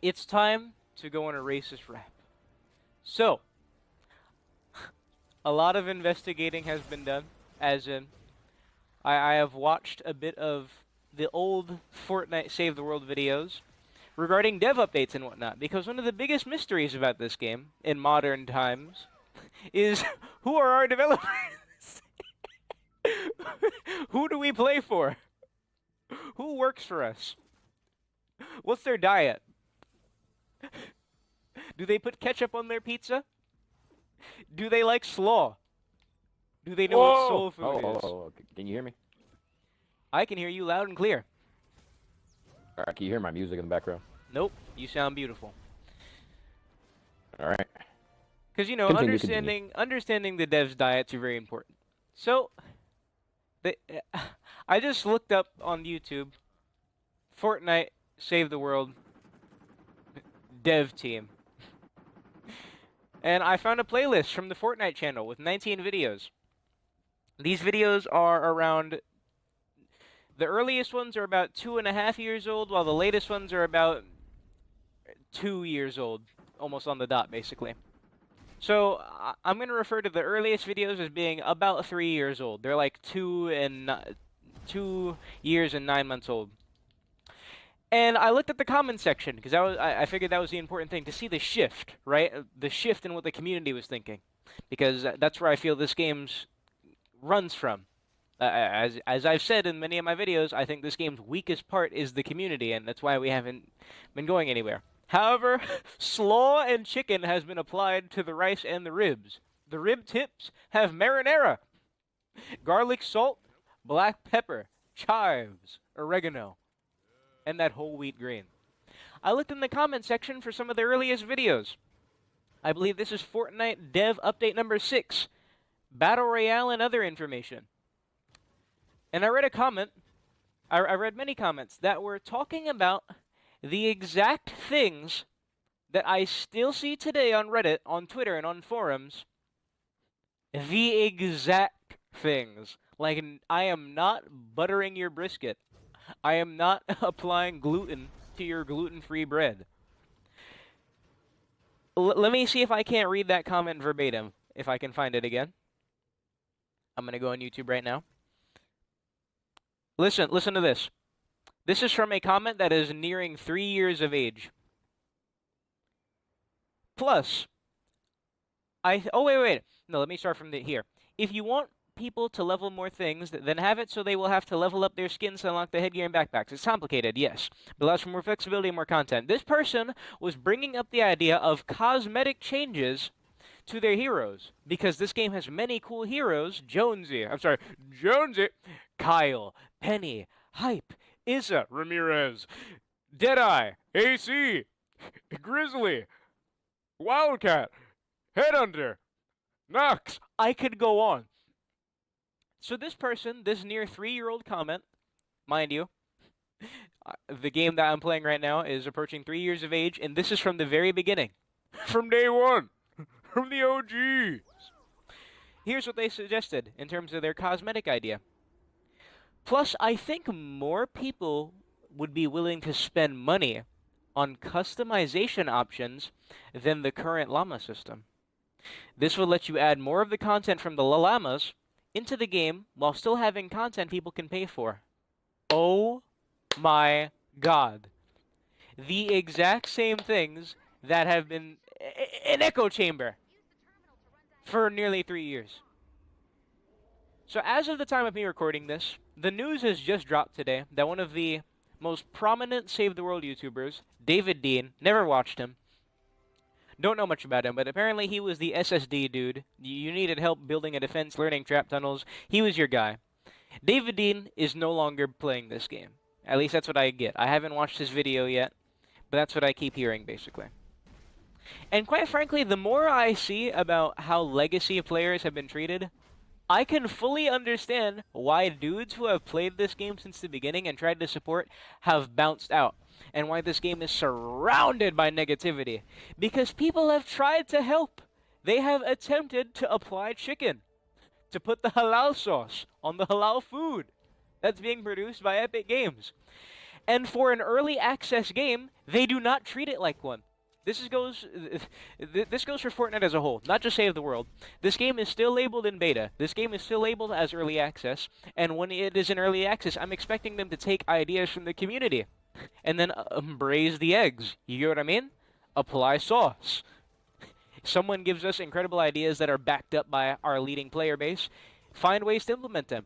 it's time to go on a racist rap. So, a lot of investigating has been done, as in, I have watched a bit of the old Fortnite Save the World videos regarding dev updates and whatnot, because one of the biggest mysteries about this game in modern times is who are our developers? Who do we play for? Who works for us? What's their diet? Do they put ketchup on their pizza? Do they like slaw? Do they know what soul food is? Can you hear me? I can hear you loud and clear. All right, can you hear my music in the background? Nope, you sound beautiful. All right. Because, you know, understanding the devs' diets are very important. So, I just looked up on YouTube, Fortnite Save the World dev team. And I found a playlist from the Fortnite channel with 19 videos. These videos are around... The earliest ones are about 2.5 years old, while the latest ones are about 2 years old. Almost on the dot, basically. So, I'm going to refer to the earliest videos as being about 3 years old. They're like 2 years and 9 months old. And I looked at the comments section, because I figured that was the important thing, to see the shift, right? The shift in what the community was thinking. Because that's where I feel this game runs from. As I've said in many of my videos, I think this game's weakest part is the community, and that's why we haven't been going anywhere. However, slaw and chicken has been applied to the rice and the ribs. The rib tips have marinara, garlic salt, black pepper, chives, oregano, and that whole wheat grain. I looked in the comment section for some of the earliest videos. I believe this is Fortnite Dev Update number 6, Battle Royale and other information. And I read a comment, I read many comments that were talking about the exact things that I still see today on Reddit, on Twitter, and on forums. The exact things. Like, I am not buttering your brisket. I am not applying gluten to your gluten-free bread. Let me see if I can't read that comment verbatim, if I can find it again. I'm going to go on YouTube right now. Listen to this. This is from a comment that is nearing 3 years of age. Plus, oh, wait. No, let me start from here. If you want people to level more things, then have it so they will have to level up their skins to unlock the headgear and backpacks. It's complicated, yes, but allows for more flexibility and more content. This person was bringing up the idea of cosmetic changes to their heroes, because this game has many cool heroes. Jonesy, Kyle, Penny, Hype, Izza, Ramirez, Deadeye, AC, Grizzly, Wildcat, Headhunter, Nox. I could go on. So this person, this near 3-year-old comment, mind you, the game that I'm playing right now is approaching 3 years of age, and this is from the very beginning. From day one. From the OGs. Here's what they suggested in terms of their cosmetic idea. Plus, I think more people would be willing to spend money on customization options than the current llama system. This will let you add more of the content from the llamas into the game while still having content people can pay for. Oh my god. The exact same things that have been an echo chamber for nearly 3 years. So as of the time of me recording this, the news has just dropped today that one of the most prominent Save the World YouTubers, David Dean, never watched him, don't know much about him, but apparently he was the SSD dude. You needed help building a defense, learning trap tunnels. He was your guy. David Dean is no longer playing this game. At least that's what I get. I haven't watched his video yet, but that's what I keep hearing, basically. And quite frankly, the more I see about how legacy players have been treated, I can fully understand why dudes who have played this game since the beginning and tried to support have bounced out, and why this game is surrounded by negativity. Because people have tried to help. They have attempted to apply chicken, to put the halal sauce on the halal food that's being produced by Epic Games. And for an early access game, they do not treat it like one. This goes for Fortnite as a whole, not just Save the World. This game is still labeled in beta. This game is still labeled as early access, and when it is in early access, I'm expecting them to take ideas from the community and then braise the eggs. You get what I mean? Apply sauce. Someone gives us incredible ideas that are backed up by our leading player base. Find ways to implement them.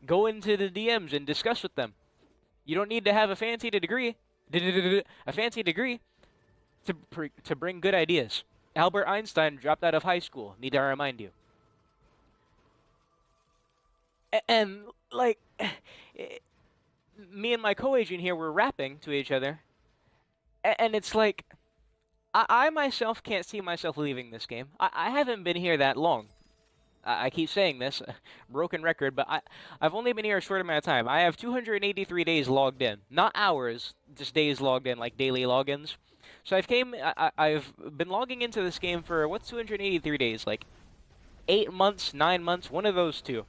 Go into the DMs and discuss with them. You don't need to have a fancy degree to bring good ideas. Albert Einstein dropped out of high school. Need I remind you? And like, me and my co-agent here were rapping to each other, and it's like, I myself can't see myself leaving this game. I haven't been here that long. I keep saying this, broken record, but I've only been here a short amount of time. I have 283 days logged in. Not hours, just days logged in, like daily logins. So I've been logging into this game for, what's 283 days? Like, 8 months, 9 months, one of those two.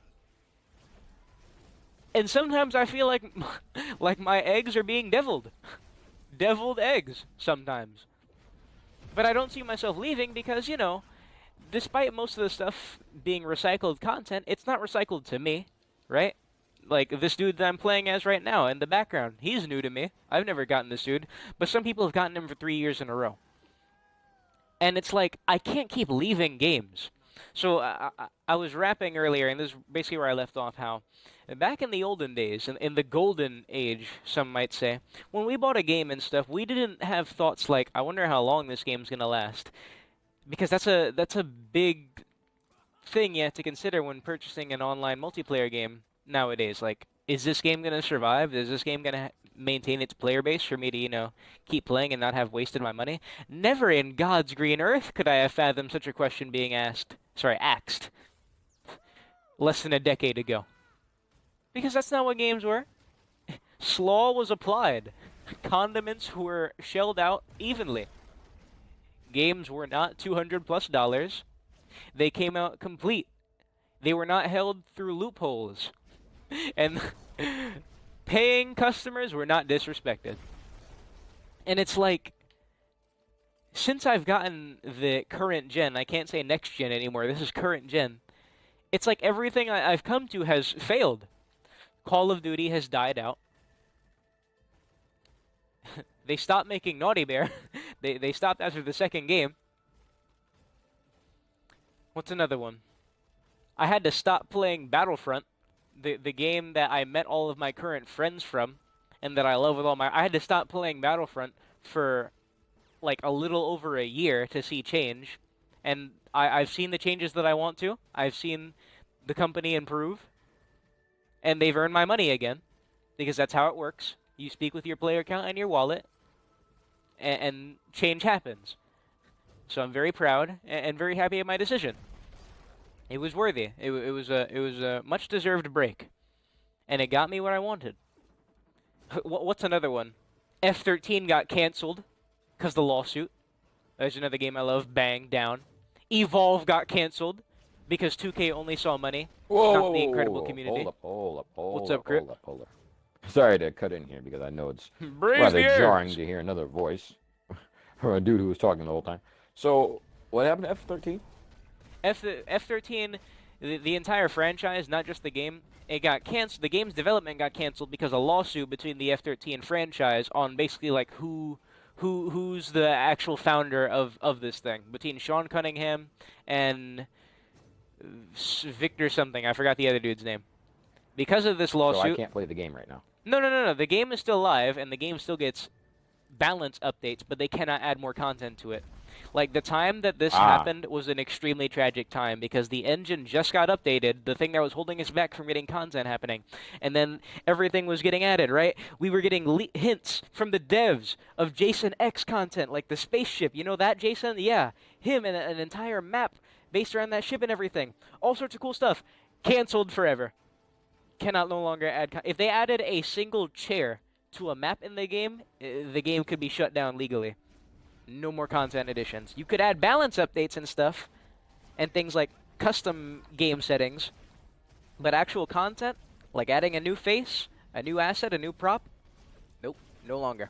And sometimes I feel like, like my eggs are being deviled. Deviled eggs, sometimes. But I don't see myself leaving because, you know, despite most of the stuff being recycled content, it's not recycled to me, right? Like, this dude that I'm playing as right now in the background, he's new to me. I've never gotten this dude, but some people have gotten him for 3 years in a row. And it's like, I can't keep leaving games. So I was rapping earlier, and this is basically where I left off, how back in the olden days, in the golden age, some might say, when we bought a game and stuff, we didn't have thoughts like, I wonder how long this game's going to last. Because that's a big thing you have to consider when purchasing an online multiplayer game nowadays. Like, is this game going to survive? Is this game going to maintain its player base for me to, you know, keep playing and not have wasted my money? Never in God's green earth could I have fathomed such a question being axed less than a decade ago. Because that's not what games were. Slaw was applied. Condiments were shelled out evenly. Games were not $200+. They came out complete. They were not held through loopholes. And paying customers were not disrespected. And it's like, since I've gotten the current gen, I can't say next gen anymore, this is current gen, it's like everything I've come to has failed. Call of Duty has died out. They stopped making Naughty Bear. They stopped after the second game. What's another one? I had to stop playing Battlefront, the game that I met all of my current friends from, and that I love with all my... I had to stop playing Battlefront for, like, a little over a year to see change. And I've seen the changes that I want to. I've seen the company improve. And they've earned my money again, because that's how it works. You speak with your player account and your wallet, and change happens. So I'm very proud and very happy at my decision. It was worthy. It was a much deserved break, and it got me what I wanted. What's another one? F13 got canceled because the lawsuit. There's another game I love. Bang down. Evolve got canceled because 2K only saw money, not the incredible community. Hold up. What's up, Crip? Hold up. Sorry to cut in here because I know it's Braise rather the eggs. jarring to hear another voice from a dude who was talking the whole time. So, what happened to F13? F13, the entire franchise, not just the game, it got canceled. The game's development got canceled because of a lawsuit between the F13 franchise on basically like who's the actual founder of this thing, between Sean Cunningham and Victor something. I forgot the other dude's name. Because of this lawsuit, So I can't play the game right now. No. The game is still live, and the game still gets balance updates, but they cannot add more content to it. Like, the time that this happened was an extremely tragic time, because the engine just got updated, the thing that was holding us back from getting content happening. And then everything was getting added, right? We were getting hints from the devs of Jason X content, like the spaceship. You know that, Jason? Yeah. Him and an entire map based around that ship and everything. All sorts of cool stuff. Canceled forever. Cannot no longer add... If they added a single chair to a map in the game could be shut down legally. No more content additions. You could add balance updates and stuff, and things like custom game settings, but actual content, like adding a new face, A new asset, a new prop? Nope, no longer.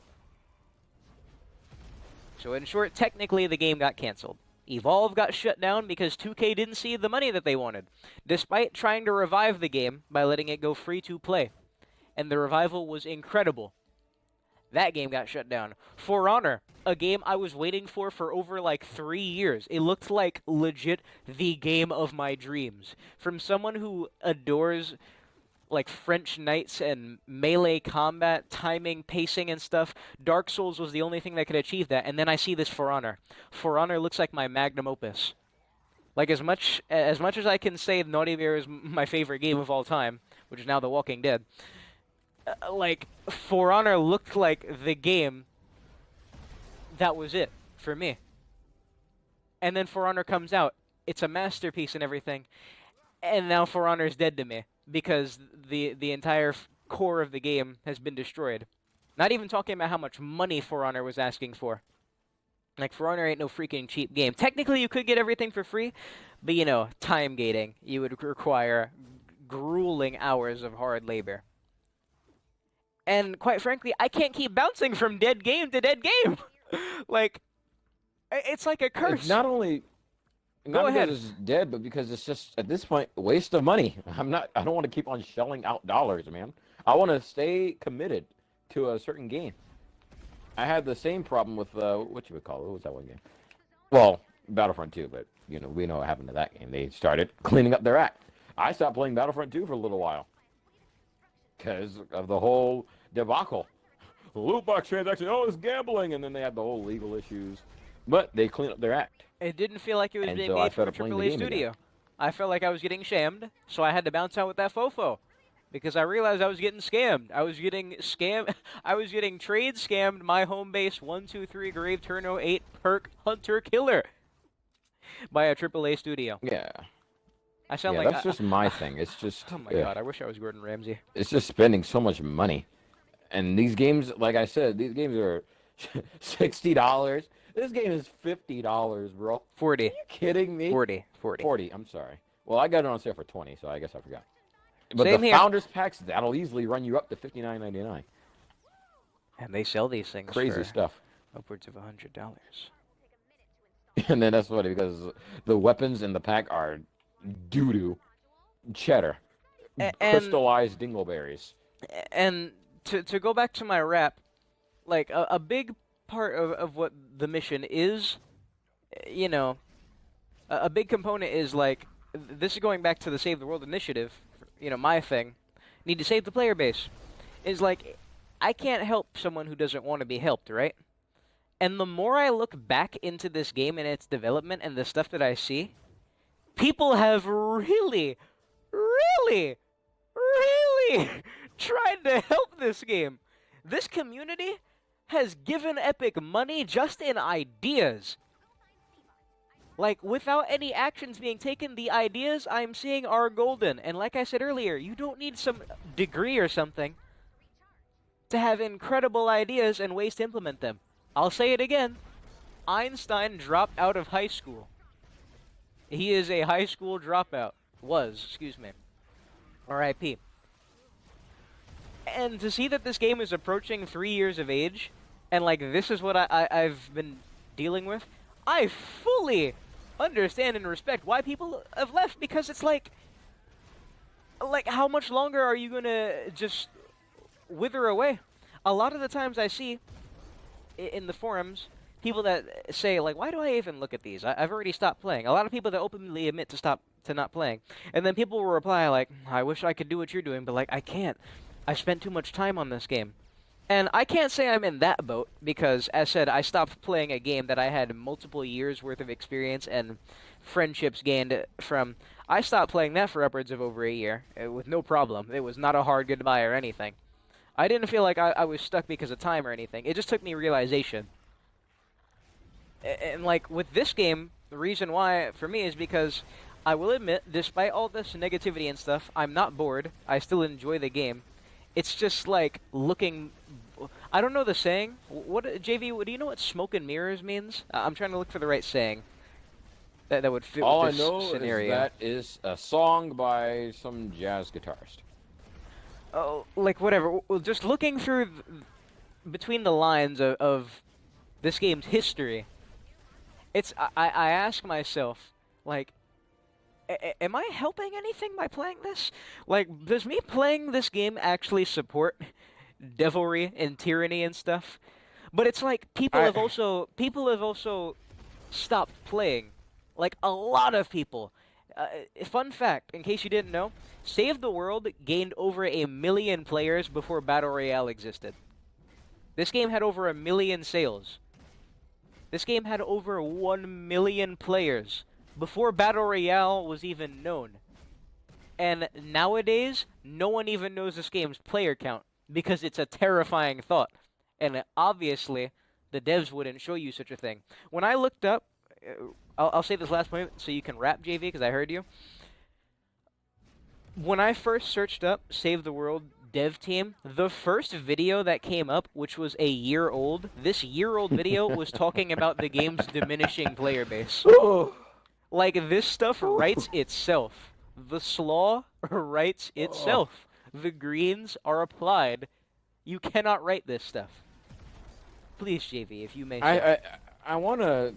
So in short, technically the game got canceled. Evolve got shut down because 2K didn't see the money that they wanted, despite trying to revive the game by letting it go free to play. And the revival was incredible. That game got shut down. For Honor, a game I was waiting for over like 3 years. It looked like legit the game of my dreams. From someone who adores like French knights and melee combat, timing, pacing, and stuff, Dark Souls was the only thing that could achieve that. And then I see this For Honor. For Honor looks like my magnum opus. Like as much as I can say Naughty Bear is my favorite game of all time, which is now The Walking Dead. Like For Honor looked like the game that was it for me. And then For Honor comes out. It's a masterpiece and everything. And now For Honor is dead to me because the entire core of the game has been destroyed. Not even talking about how much money For Honor was asking for. Like, For Honor ain't no freaking cheap game. Technically, you could get everything for free, but, you know, time gating. You would require grueling hours of hard labor. And, quite frankly, I can't keep bouncing from dead game to dead game. Like, it's like a curse. It's not only... Go ahead. Because it's dead, but because it's just, at this point, a waste of money. I don't want to keep on shelling out dollars, man. I want to stay committed to a certain game. I had the same problem with, what you would call it? What was that one game? Well, Battlefront 2, but, you know, we know what happened to that game. They started cleaning up their act. I stopped playing Battlefront 2 for a little while. Because of the whole debacle. Loot box transaction, oh, it's gambling! And then they had the whole legal issues. But they cleaned up their act. It didn't feel like it was And being so I made for a started playing the AAA game studio. again. I felt like I was getting shammed, so I had to bounce out with that fofo. Because I realized I was getting scammed. I was getting scammed. I was getting trade scammed my home base 123 Grave Turno 8 Perk Hunter Killer by a AAA studio. Yeah. I sound Yeah, like that's just my thing. It's just... Oh my yeah. god, I wish I was Gordon Ramsay. It's just spending so much money. And these games, like I said, these games are $60. This game is $50, bro. 40. Are you kidding me? 40. 40, I'm sorry. Well, I got it on sale for 20, so I guess I forgot. But Same the here. Founders Packs, that'll easily run you up to $59.99. And they sell these things Crazy for stuff. upwards of $100. And then that's funny because the weapons in the pack are doo-doo, cheddar, And crystallized dingleberries. And to go back to my rap, like a big part of what the mission is, you know, a big component is like, this is going back to the Save the World initiative, you know, my thing, need to save the player base, is like, I can't help someone who doesn't want to be helped, right? And the more I look back into this game and its development and the stuff that I see, people have really tried to help this game. This community has given Epic money just in ideas. Like, without any actions being taken, the ideas I'm seeing are golden. And like I said earlier, you don't need some degree or something to have incredible ideas and ways to implement them. I'll say it again. Einstein dropped out of high school. He is a high school dropout. Excuse me. R.I.P. And to see that this game is approaching 3 years of age, and like this is what I've been dealing with, I fully understand and respect why people have left, because it's like how much longer are you gonna just wither away? A lot of the times I see in the forums people that say like, why do I even look at these? I've already stopped playing. A lot of people that openly admit to not playing, and then people will reply like, I wish I could do what you're doing, but like I can't. I spent too much time on this game. And I can't say I'm in that boat, because, as said, I stopped playing a game that I had multiple years' worth of experience and friendships gained from. I stopped playing that for upwards of over a year, with no problem. It was not a hard goodbye or anything. I didn't feel like I was stuck because of time or anything. It just took me realization. And, like, with this game, the reason why, for me, is because I will admit, despite all this negativity and stuff, I'm not bored. I still enjoy the game. It's just like looking. I don't know the saying. What, JV? Do you know what smoke and mirrors means? I'm trying to look for the right saying that would fit All with this I know scenario. is that is a song by some jazz guitarist. oh, like whatever. Well, just looking through between the lines of this game's history, I ask myself, like, am I helping anything by playing this? Like, does me playing this game actually support devilry and tyranny and stuff? But it's like people have also stopped playing. Like a lot of people. Fun fact, in case you didn't know, Save the World gained over 1 million players before Battle Royale existed. This game had over 1 million sales. This game had over 1 million players before Battle Royale was even known. And nowadays, no one even knows this game's player count because it's a terrifying thought. And obviously, the devs wouldn't show you such a thing. When I looked up, I'll say this last point so you can rap, JV, because I heard you. When I first searched up Save the World dev team, the first video that came up, which was a year old, this year-old video was talking about the game's diminishing player base. Like, this stuff writes itself. The Slaw writes itself. The greens are applied. You cannot write this stuff. Please, JV, if you may say. I want to...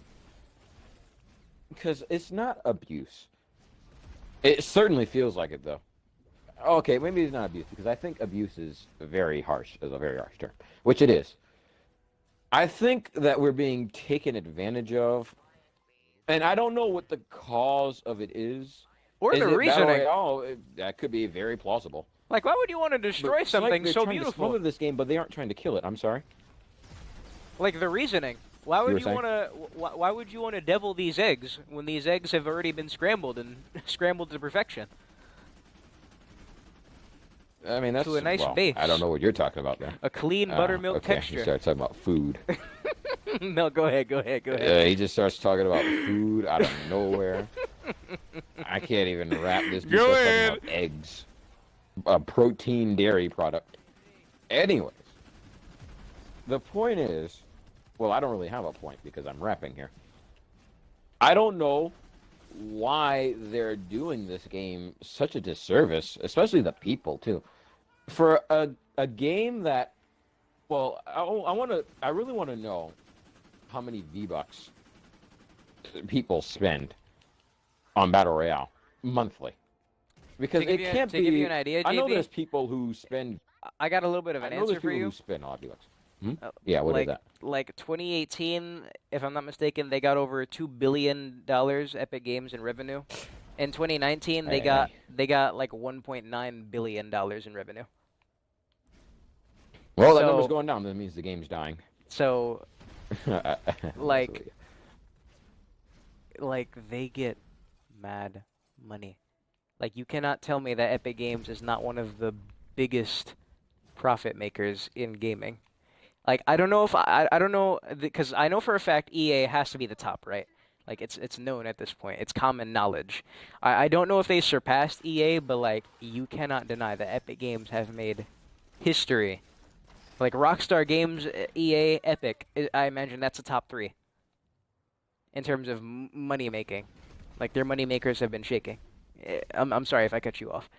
Because it's not abuse. It certainly feels like it, though. Okay, maybe it's not abuse, because I think abuse is a very harsh term, which it is. I think that we're being taken advantage of, and I don't know what the cause of it is. Or the reasoning. That could be very plausible. Like, why would you want to destroy something so beautiful? To smother this game, but they aren't trying to kill it. I'm sorry. Like the reasoning. Why would you want to? Why would you want to devil these eggs when these eggs have already been scrambled and scrambled to perfection? I mean, that's to a nice base. I don't know what you're talking about there. A clean buttermilk okay. texture. He starts talking about food. No, go ahead. He just starts talking about food out of nowhere. I can't even wrap this. Dude starts talking about eggs, a protein dairy product. Anyways, the point is, well, I don't really have a point because I'm rapping here. I don't know why they're doing this game such a disservice, especially the people too. For a game that, well, I really want to know how many V-Bucks people spend on Battle Royale monthly. Because it can't be... To give you an idea, JB, I know there's people who spend... I got a little bit of an answer for you. I know there's people who spend a lot of V-Bucks. Yeah, what is that? Like 2018, if I'm not mistaken, they got over $2 billion Epic Games in revenue. In 2019, they got like $1.9 billion in revenue. Well, that number's going down. That means the game's dying. So, like they get mad money. Like, you cannot tell me that Epic Games is not one of the biggest profit makers in gaming. Like, I don't know if I don't know, because I know for a fact EA has to be the top, right? Like, it's known at this point. It's common knowledge. I don't know if they surpassed EA, but, like, you cannot deny that Epic Games have made history. Like, Rockstar Games, EA, Epic, I imagine that's the top 3 in terms of money making. Like, their money makers have been shaking. I'm sorry if I cut you off.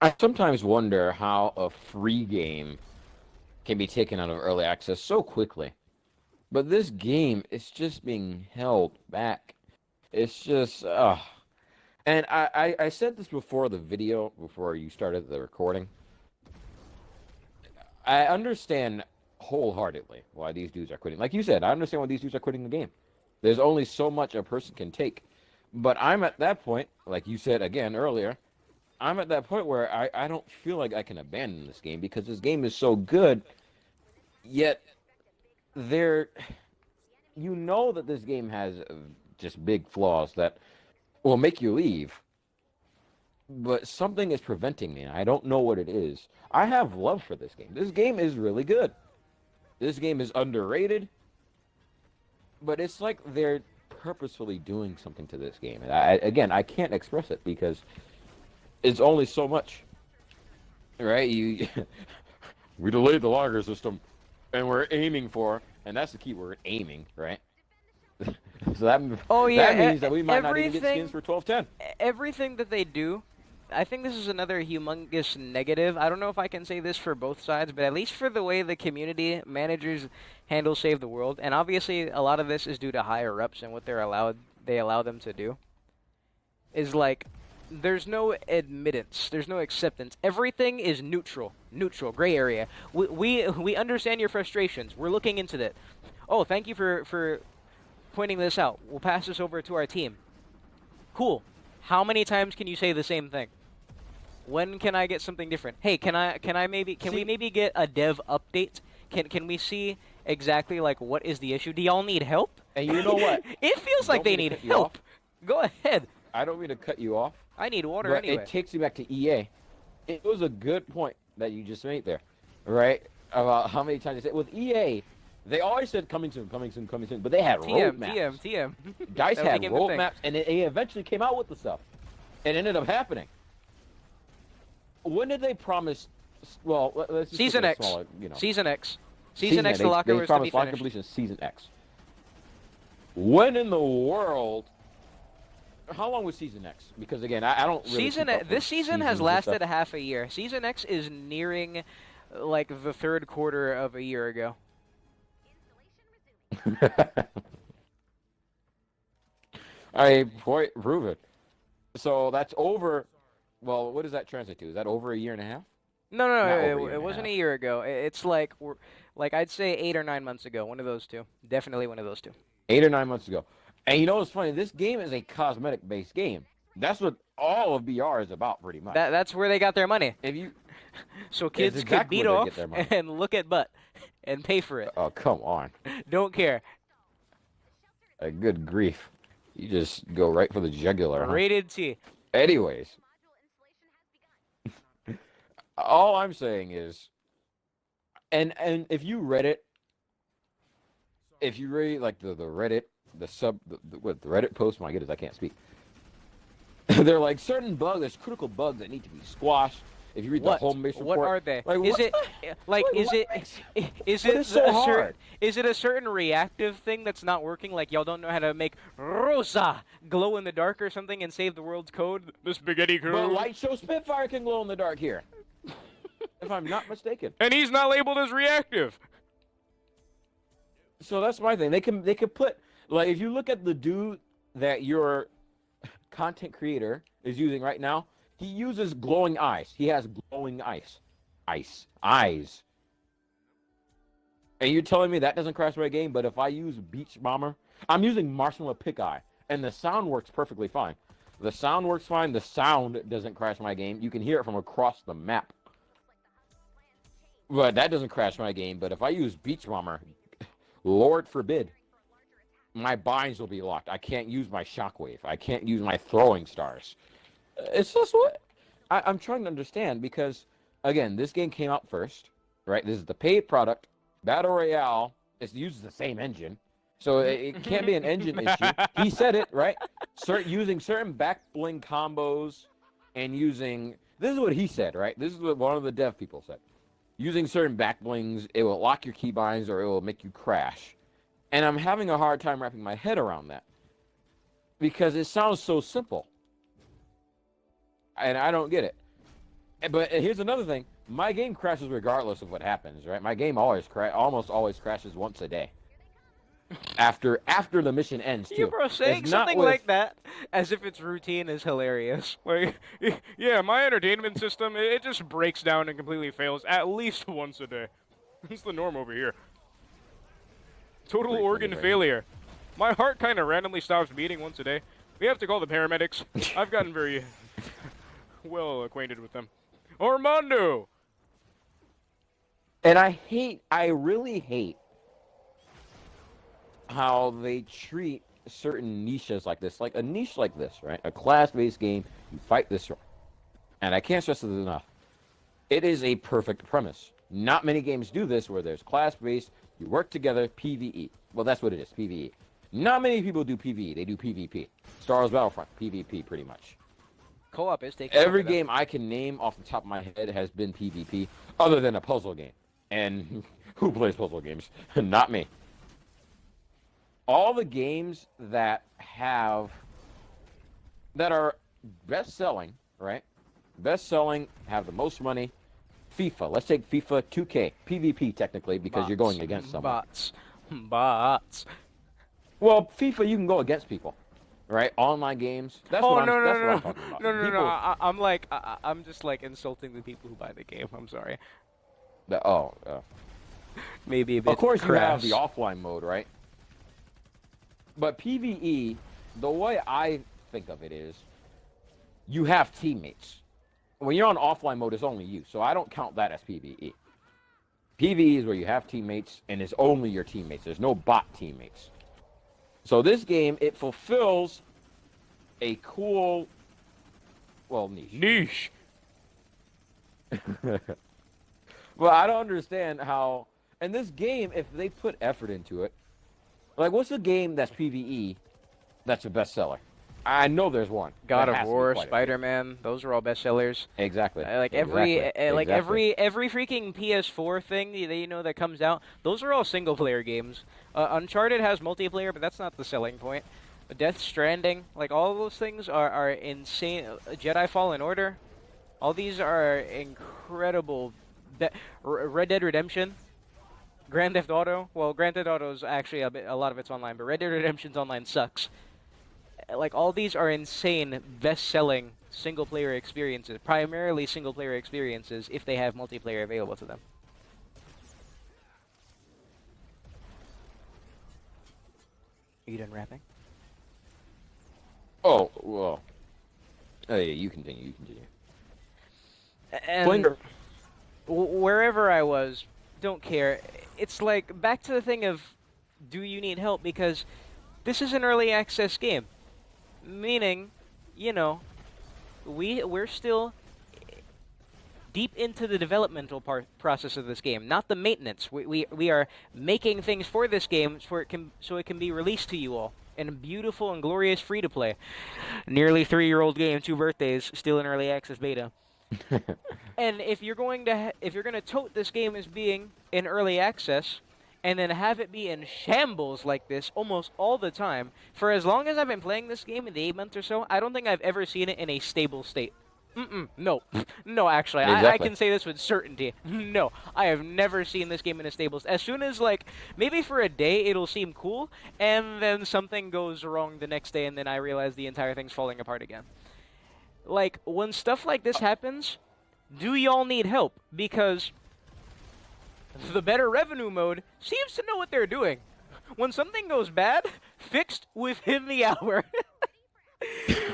I sometimes wonder how a free game can be taken out of early access so quickly. But this game is just being held back. It's just, And I said this before the video, before you started the recording. I understand wholeheartedly why these dudes are quitting. Like you said, I understand why these dudes are quitting the game. There's only so much a person can take. But I'm at that point, like you said again earlier, I'm at that point where I don't feel like I can abandon this game because this game is so good, yet you know that this game has just big flaws that will make you leave, but something is preventing me. I don't know what it is. I have love for this game. This game is really good. This game is underrated, but it's like they're purposefully doing something to this game. And I can't express it because it's only so much, right? We delayed the logger system, and we're aiming for, and that's the key word, aiming, right? So that means that we might not even get skins for 12.10. Everything that they do I think this is another humongous negative. I don't know if I can say this for both sides, but at least for the way the community managers handle Save the World, and obviously a lot of this is due to higher ups and what they allow them to do. Is like there's no admittance, there's no acceptance. Everything is neutral, gray area. We understand your frustrations. We're looking into that. Oh, thank you for pointing this out. We'll pass this over to our team. Cool. How many times can you say the same thing? When can I get something different? Hey, can we maybe get a dev update? Can we see exactly like what is the issue? Do y'all need help? And you know what? It feels like they need help. Go ahead. I don't mean to cut you off. I need water but anyway. It takes you back to EA. It was a good point that you just made there, right? About how many times they said with EA, they always said coming soon, coming soon, coming soon, but they had roadmaps. TM. Dice That had became the thing. roadmaps, and they eventually came out with the stuff. It ended up happening. When did they promise? Well, let's just Season look at X. a smaller, you know. Season X. Season X. The locker they was to be promised lock finished. completion Season X. When in the world? How long was Season X? Because again, I don't really. This season has lasted a half a year. Season X is nearing, like the third quarter of a year ago. Prove it. So that's over. Well, what does that translate to? Is that over a year and a half? No, Not over a year it and a wasn't a half. year ago. It's like I'd say 8 or 9 months ago. One of those two. Definitely one of those two. 8 or 9 months ago. And you know what's funny? This game is a cosmetic-based game. That's what all of BR is about, pretty much. That's where they got their money. If you, So kids exactly could beat where they off get their money. and look at butt and pay for it. oh come on, Don't care. Good grief, you just go right for the jugular. Huh? Rated T. Anyways, all I'm saying is, and if you read it, if you read like the Reddit, the Reddit post, my goodness, I can't speak. They're like certain bugs, there's critical bugs that need to be squashed. If you read the home base report, What are they? like, Is what it the- like like, is what it makes- is what it is so a certain hard? is it a certain reactive thing that's not working? Like y'all don't know how to make Rosa glow in the dark or something and save the world's code? The spaghetti But crew. Light Show Spitfire can glow in the dark here, if I'm not mistaken. And he's not labeled as reactive. So that's my thing. They can put like if you look at the dude that your content creator is using right now, he uses glowing eyes. He has glowing eyes. Eyes. And you're telling me that doesn't crash my game, but if I use Beach Bomber, I'm using Marshmallow Pick Eye, and the sound works perfectly fine. The sound works fine. The sound doesn't crash my game. You can hear it from across the map. But that doesn't crash my game. But if I use Beach Bomber, Lord forbid, my binds will be locked. I can't use my Shockwave. I can't use my Throwing Stars. It's just what I'm trying to understand because, again, this game came out first, right? This is the paid product. Battle Royale uses the same engine, so it can't be an engine issue. He said it, right? Using certain back bling combos and using... This is what he said, right? This is what one of the dev people said. Using certain back blings, it will lock your keybinds or it will make you crash. And I'm having a hard time wrapping my head around that because it sounds so simple. And I don't get it. But here's another thing. My game crashes regardless of what happens, right? My game almost always crashes once a day. After the mission ends, too. You bro saying It's not something with- like that as if it's routine is hilarious. Like, yeah, my entertainment system, it just breaks down and completely fails at least once a day. It's the norm over here. Total Pretty organ funny, right? failure. My heart kind of randomly stops beating once a day. We have to call the paramedics. I've gotten very well acquainted with them. Armando! And I really hate how they treat certain niches like this. Like a niche like this, right? A class-based game, you fight this. And I can't stress this enough. It is a perfect premise. Not many games do this where there's class-based, you work together, PvE. Well, that's what it is, PvE. Not many people do PvE, they do PvP. Star Wars Battlefront, PvP pretty much. Co-op is taking Every over, though. game I can name off the top of my head has been PvP, other than a puzzle game. And who plays puzzle games? Not me. All the games that are best-selling, right, Best selling, have the most money. FIFA. Let's take FIFA 2K. PvP technically because you're going against someone. Bots. Well, FIFA you can go against people, right? Online games. That's Oh, what I'm. no, That's no, what no, I'm talking about. no, no, no, no. People. I'm like, I'm just like insulting the people who buy the game. I'm sorry. Oh. Maybe a bit Of course, you have crass. the offline mode, right? But PvE, the way I think of it is, you have teammates. When you're on offline mode, it's only you, so I don't count that as PvE. PvE is where you have teammates, and it's only your teammates. There's no bot teammates. So this game, it fulfills a cool, well, niche. Niche. Well, I don't understand how. And this game, if they put effort into it, like what's a game that's PvE that's a bestseller? I know there's one. God There of has to be War, quite a few. Spider-Man, those are all bestsellers. Exactly. Like every Exactly. every freaking PS4 thing that comes out, those are all single player games. Uncharted has multiplayer, but that's not the selling point. Death Stranding, like all those things are insane. Jedi Fallen Order, all these are incredible. Red Dead Redemption, Grand Theft Auto. Well, Grand Theft Auto is actually a lot of it's online, but Red Dead Redemption's online sucks. Like all these are insane, best-selling single-player experiences, primarily single-player experiences, if they have multiplayer available to them. Are you done rapping? Oh well. Oh yeah, you continue. You continue. And Flinger. wherever I was, don't care. It's like back to the thing of, do you need help? Because this is an early access game, meaning, you know, we're still deep into the developmental process of this game, not the maintenance. We are making things for this game so it can be released to you all in a beautiful and glorious free to play. Nearly 3-year-old game, 2 birthdays, still in early access beta. And if you're going to tote this game as being in early access, and then have it be in shambles like this almost all the time, for as long as I've been playing this game in the 8 months or so, I don't think I've ever seen it in a stable state. No. No, actually. I Exactly. can say this with certainty. No, I have never seen this game in a stable state. As soon as, like, maybe for a day it'll seem cool, and then something goes wrong the next day, and then I realize the entire thing's falling apart again. Like, when stuff like this happens, do y'all need help? Because the better revenue mode seems to know what they're doing. When something goes bad, fixed within the hour.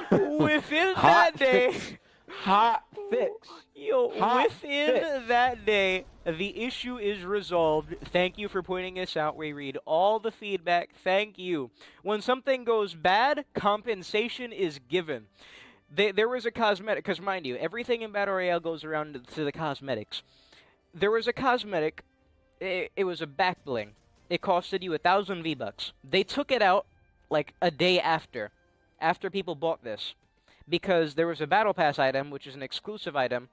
Within that day. Hot fix. Yo, Hot within fix. that day, the issue is resolved. Thank you for pointing us out. We read all the feedback. Thank you. When something goes bad, compensation is given. There was a cosmetic, because mind you, everything in Battle Royale goes around to the cosmetics. There was a cosmetic, it was a back bling. It costed you 1,000 V-Bucks. They took it out like a day after people bought this. Because there was a Battle Pass item, which is an exclusive item,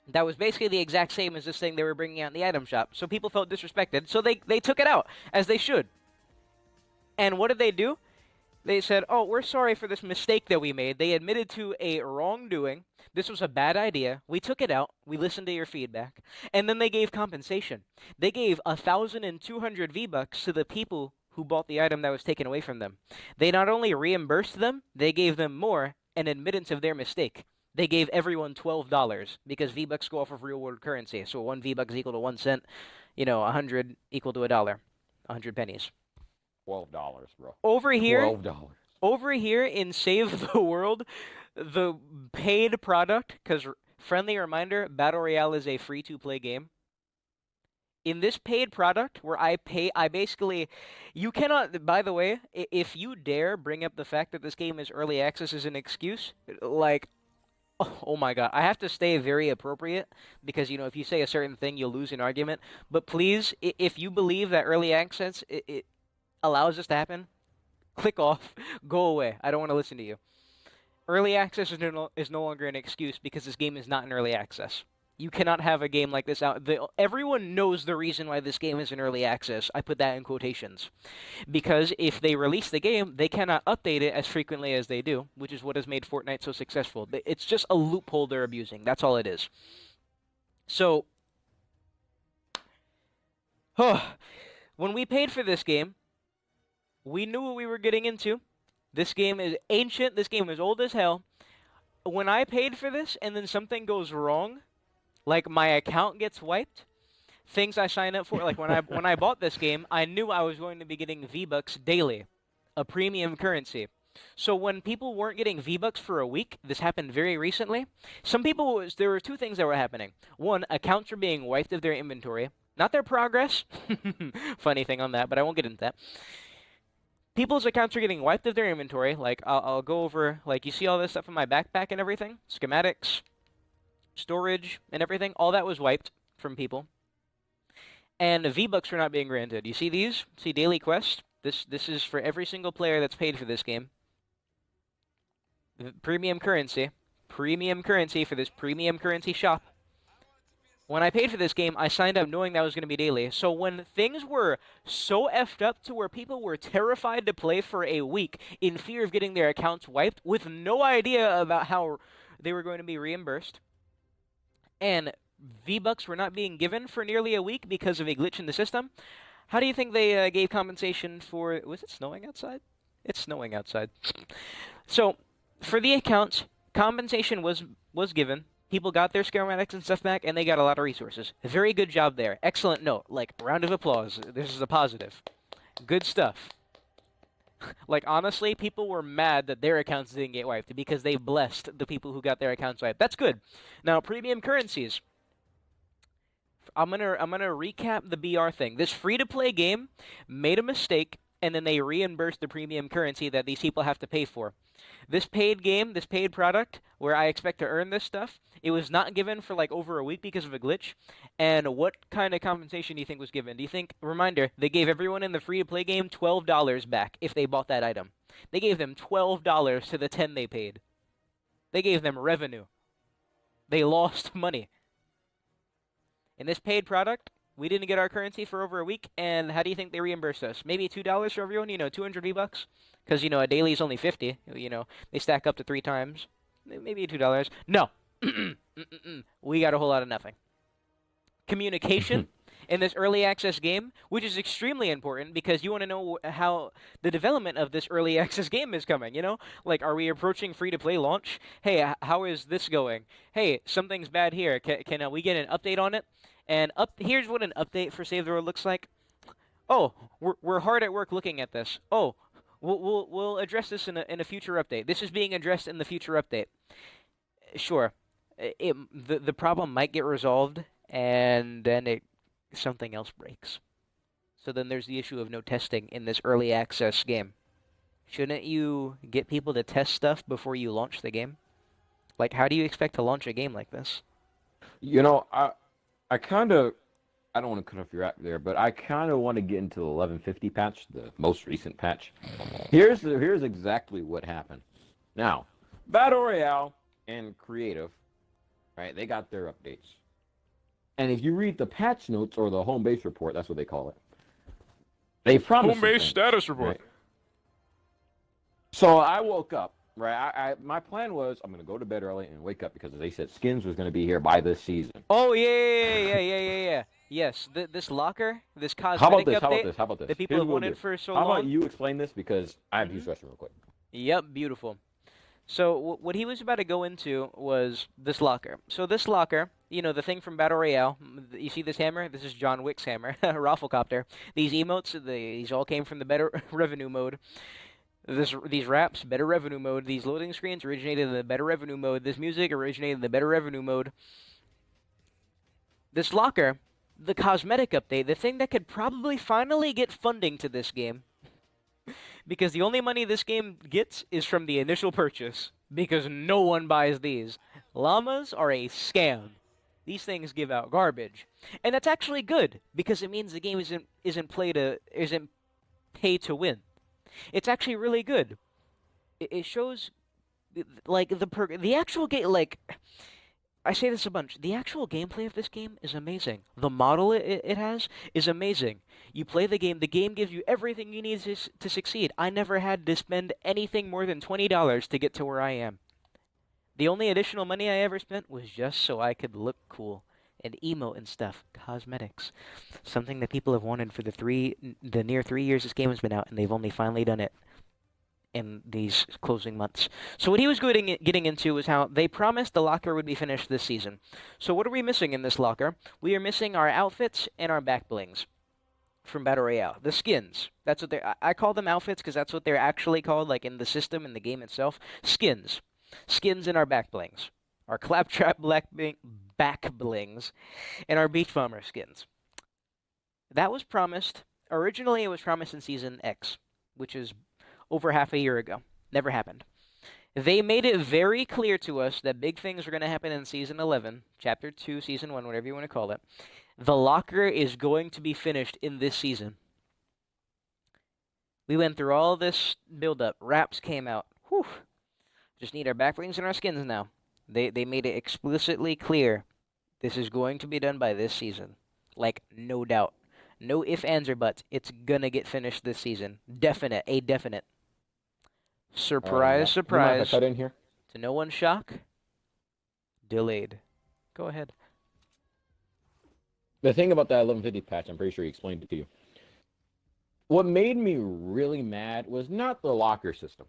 that was basically the exact same as this thing they were bringing out in the item shop. So people felt disrespected, so they took it out, as they should. And what did they do? They said, oh, we're sorry for this mistake that we made. They admitted to a wrongdoing. This was a bad idea. We took it out. We listened to your feedback. And then they gave compensation. They gave 1,200 V-Bucks to the people who bought the item that was taken away from them. They not only reimbursed them, they gave them more, an admittance of their mistake. They gave everyone $12 because V-Bucks go off of real-world currency. So 1 V-Buck is equal to 1 cent. 100 equal to $1. 100 pennies. $12, bro. Over here, $12. Over here in Save the World, the paid product, because friendly reminder, Battle Royale is a free-to-play game. In this paid product, where I basically, you cannot, by the way, if you dare bring up the fact that this game is early access as an excuse, like, oh my god, I have to stay very appropriate, because, if you say a certain thing, you'll lose an argument, but please, if you believe that early access, it allows this to happen, click off, go away, I don't want to listen to you. Early access is no longer an excuse, because this game is not in early access. You cannot have a game like this out. Everyone knows the reason why this game is in early access. I put that in quotations. Because if they release the game, they cannot update it as frequently as they do, which is what has made Fortnite so successful. It's just a loophole they're abusing. That's all it is. So, when we paid for this game, we knew what we were getting into. This game is ancient. This game is old as hell. When I paid for this and then something goes wrong, like my account gets wiped, things I sign up for, like when I bought this game, I knew I was going to be getting V-Bucks daily, a premium currency. So when people weren't getting V-Bucks for a week, this happened very recently. There were two things that were happening. One, accounts were being wiped of their inventory, not their progress. Funny thing on that, but I won't get into that. People's accounts are getting wiped of their inventory. Like I'll go over, like you see all this stuff in my backpack and everything, schematics, storage, and everything. All that was wiped from people. And V-Bucks are not being granted. You see these? See daily quest? This is for every single player that's paid for this game. Premium currency for this premium currency shop. When I paid for this game, I signed up knowing that was going to be daily. So when things were so effed up to where people were terrified to play for a week in fear of getting their accounts wiped with no idea about how they were going to be reimbursed, and V-Bucks were not being given for nearly a week because of a glitch in the system, how do you think they gave compensation for... Was it snowing outside? It's snowing outside. So, for the accounts, compensation was given. People got their schematics and stuff back, and they got a lot of resources. Very good job there. Excellent note. Like, round of applause. This is a positive. Good stuff. Like, honestly, people were mad that their accounts didn't get wiped because they blessed the people who got their accounts wiped. That's good. Now, premium currencies. I'm gonna recap the BR thing. This free-to-play game made a mistake, and then they reimbursed the premium currency that these people have to pay for. This paid game, this paid product, where I expect to earn this stuff, it was not given for like over a week because of a glitch. And what kind of compensation do you think was given? Do you think, reminder, they gave everyone in the free-to-play game $12 back if they bought that item. They gave them $12 to the 10 they paid. They gave them revenue. They lost money. In this paid product, we didn't get our currency for over a week, and how do you think they reimbursed us? Maybe $2 for everyone, 200 V-Bucks? Because, a daily is only 50, they stack up to 3 times. Maybe $2. No. We got a whole lot of nothing. Communication in this early access game, which is extremely important because you want to know how the development of this early access game is coming, Like, are we approaching free-to-play launch? Hey, how is this going? Hey, something's bad here. Can we get an update on it? And here's what an update for Save the World looks like. Oh, we're hard at work looking at this. Oh, we'll address this in a future update. This is being addressed in the future update. Sure, the problem might get resolved, and then something else breaks. So then there's the issue of no testing in this early access game. Shouldn't you get people to test stuff before you launch the game? Like, how do you expect to launch a game like this? I kind of, I don't want to cut off your act there, but I kind of want to get into the 1150 patch, the most recent patch. Here's exactly what happened. Now, Battle Royale and Creative, right, they got their updates. And if you read the patch notes or the home base report, that's what they call it. They promised home base status report. Right? So I woke up, right? My plan was I'm going to go to bed early and wake up because they said skins was going to be here by this season. Oh, yeah. Yes, this locker, this cosmetic update How about this? that people have wanted for so long. How about you explain this because I have to use the restroom real quick. Yep, beautiful. So what he was about to go into was this locker. So this locker, the thing from Battle Royale, you see this hammer? This is John Wick's hammer, Rafflecopter. These emotes, these all came from the better revenue mode. These wraps, better revenue mode. These loading screens originated in the better revenue mode. This music originated in the better revenue mode. This locker, the cosmetic update, the thing that could probably finally get funding to this game, because the only money this game gets is from the initial purchase, because no one buys these. Llamas are a scam. These things give out garbage. And that's actually good, because it means the game isn't pay to win. It's actually really good. It shows, like, the actual game, like, I say this a bunch. The actual gameplay of this game is amazing. The model it has is amazing. You play the game gives you everything you need to succeed. I never had to spend anything more than $20 to get to where I am. The only additional money I ever spent was just so I could look cool and emote and stuff. Cosmetics. Something that people have wanted for the near 3 years this game has been out, and they've only finally done it in these closing months. So what he was getting into was how they promised the locker would be finished this season. So what are we missing in this locker? We are missing our outfits and our back blings from Battle Royale. The skins. That's what I call them outfits because that's what they're actually called, like in the system, in the game itself. Skins. Skins and our back blings. Our claptrap back blings and our beach bomber skins. That was promised. Originally, it was promised in Season X, which is over half a year ago. Never happened. They made it very clear to us that big things are going to happen in Season 11, Chapter 2, Season 1, whatever you want to call it. The locker is going to be finished in this season. We went through all this build-up. Wraps came out. Whew. Just need our back blings and our skins now. They made it explicitly clear this is going to be done by this season. Like, no doubt. No ifs, ands, or buts. It's gonna get finished this season. Definite. A definite. Surprise, surprise. Cut in here. To no one's shock, delayed. Go ahead. The thing about that 1150 patch, I'm pretty sure he explained it to you. What made me really mad was not the locker system.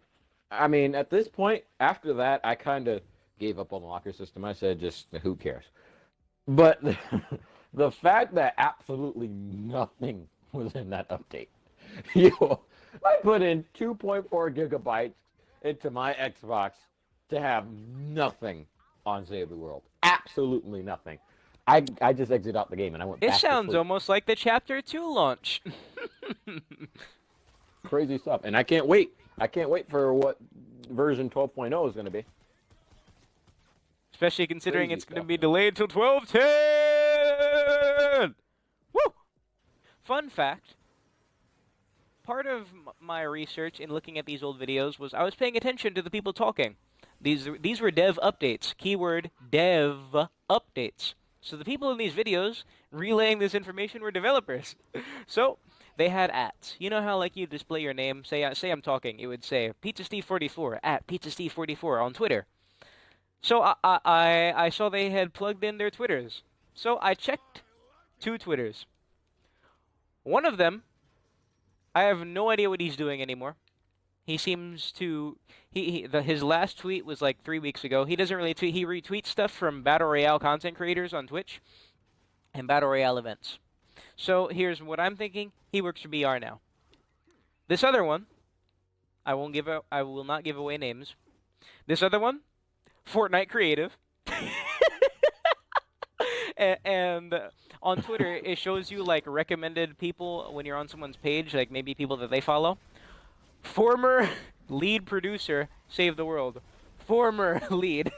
I mean, at this point, after that, I kind of gave up on the locker system. I said, just who cares? But the fact that absolutely nothing was in that update. I put in 2.4 gigabytes into my Xbox to have nothing on Save the World. Absolutely nothing. I just exited out the game and I went back It sounds almost like the Chapter 2 launch. Crazy stuff. And I can't wait. I can't wait for what version 12.0 is going to be. Especially considering Crazy it's going to stuff, be man. delayed till 12/10! Woo! Fun fact. Part of my research in looking at these old videos was I was paying attention to the people talking. These were dev updates. Keyword dev updates. So the people in these videos relaying this information were developers. So they had @. You know how like you display your name? Say I'm talking. It would say PizzaSteve44 @PizzaSteve44 on Twitter. So I saw they had plugged in their Twitters. So I checked 2 Twitters. One of them, I have no idea what he's doing anymore. He seems to his last tweet was like 3 weeks ago. He doesn't really tweet. He retweets stuff from Battle Royale content creators on Twitch and Battle Royale events. So here's what I'm thinking. He works for BR now. This other one, I will not give away names. This other one, Fortnite creative. and on Twitter, it shows you like recommended people when you're on someone's page, like maybe people that they follow. Former lead producer, Save the World. Former lead.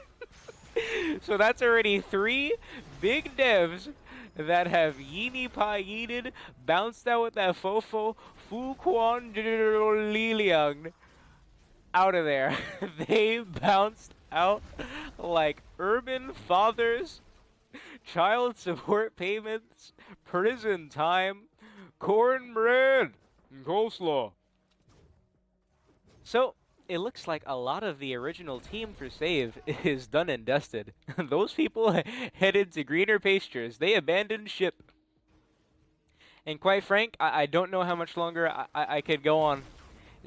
So that's already 3 big devs that have yeeny pie yeeted, bounced out with that fofo, fu quan liliang out of there. They bounced out like urban fathers, child support payments, prison time, cornbread, and coleslaw. So, it looks like a lot of the original team for Save is done and dusted. Those people headed to greener pastures. They abandoned ship. And quite frank, I don't know how much longer I could go on